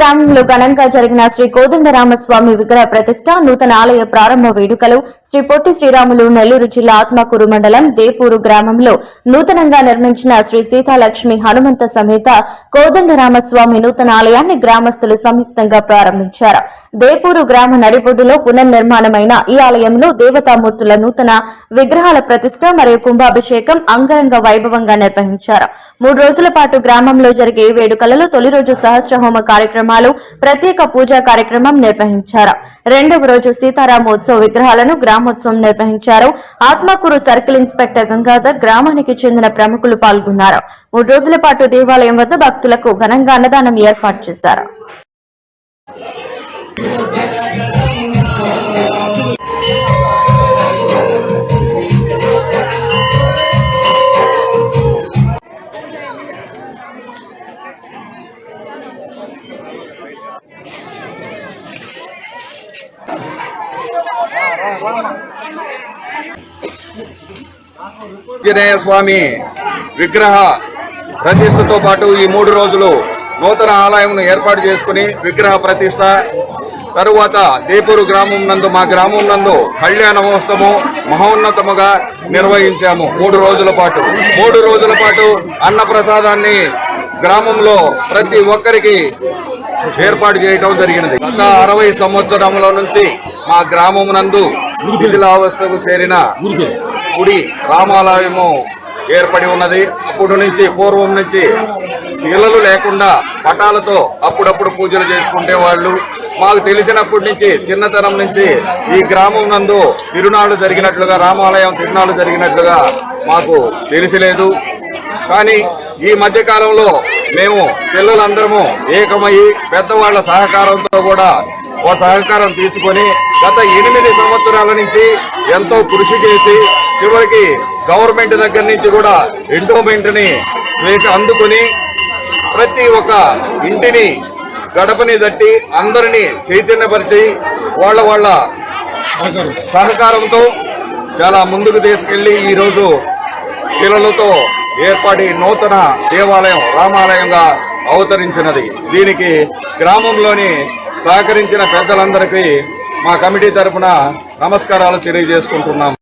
గ్రామంలో ఘనంగా జరిగిన శ్రీ కోదండరామస్వామి విగ్రహ ప్రతిష్ట, నూతన ఆలయ ప్రారంభ వేడుకలు శ్రీ పొట్టి శ్రీరాములు నెల్లూరు జిల్లా ఆత్మకూరు మండలం దేపూరు గ్రామంలో నూతనంగా నిర్మించిన శ్రీ సీతాలక్ష్మి హనుమంత సమేత కోదండరామస్వామి నూతన ఆలయాన్ని గ్రామస్తులు సంయుక్తంగా ప్రారంభించారు. దేపూరు గ్రామ నడిబొడ్డులో పునర్నిర్మాణమైన ఈ ఆలయంలో దేవతామూర్తుల నూతన విగ్రహాల ప్రతిష్ట మరియు కుంభాభిషేకం అంగరంగ వైభవంగా నిర్వహించారు. 3 రోజుల పాటు గ్రామంలో జరిగే ఈ వేడుకలలో తొలి రోజు సహస్రహోమ కార్యక్రమాలు, ప్రత్యేక పూజా కార్యక్రమం నిర్వహించారు. రెండవ రోజు సీతారామోత్సవ విగ్రహాలను గ్రామోత్సవం నిర్వహించారు. ఆత్మకూరు సర్కిల్ ఇన్స్పెక్టర్ గంగాధర్, గ్రామానికి చెందిన ప్రముఖులు పాల్గొన్నారు. 3 రోజుల పాటు దేవాలయం వద్ద భక్తులకు ఘనంగా అన్నదానం ఏర్పాటు చేశారు. ఆంజనేయ స్వామి విగ్రహ ప్రతిష్టతో పాటు ఈ 3 రోజులు నూతన ఆలయంను ఏర్పాటు చేసుకుని విగ్రహ ప్రతిష్ట తరువాత దేపూరు గ్రామం నందు మా గ్రామం నందు కళ్యాణ మహోత్సవం మహోన్నతముగా నిర్వహించాము. 3 రోజుల పాటు 3 రోజుల పాటు అన్న ప్రసాదాన్ని గ్రామంలో ప్రతి ఒక్కరికి ఏర్పాటు చేయడం జరిగినది. గత 60 సంవత్సరముల నుంచి మా గ్రామం నందు శిథిలావస్థకు చేరిన గుడి రామాలయము ఏర్పడి ఉన్నది. అప్పటి నుంచి పూర్వం నుంచి శిలలు లేకుండా పటాలతో అప్పుడప్పుడు పూజలు చేసుకుంటే వాళ్ళు మాకు తెలిసినప్పటి నుంచి చిన్నతనం నుంచి ఈ గ్రామం నందు తిరునాళ్లు జరిగినట్లుగా రామాలయం తిరునాళ్లు జరిగినట్లుగా మాకు తెలిసిలేదు. కానీ ఈ మధ్య కాలంలో మేము పిల్లలందరము ఏకమయ్యి పెద్దవాళ్ల సహకారంతో కూడా ఓ సహకారం తీసుకొని గత 8 సంవత్సరాల నుంచి ఎంతో కృషి చేసి చివరికి గవర్నమెంట్ దగ్గర నుంచి కూడా ఎండోమెంట్ ని అందుకుని ప్రతి ఒక్క ఇంటిని గడపని తట్టి అందరినీ చైతన్యపరిచి వాళ్ళ సహకారంతో చాలా ముందుకు తీసుకెళ్లి ఈరోజు పిల్లలతో ఏర్పడి నూతన దేవాలయం రామాలయంగా అవతరించినది. దీనికి గ్రామంలోని సహకరించిన పెద్దలందరికీ మా కమిటీ తరఫున నమస్కారాలు తెలియజేసుకుంటున్నాం.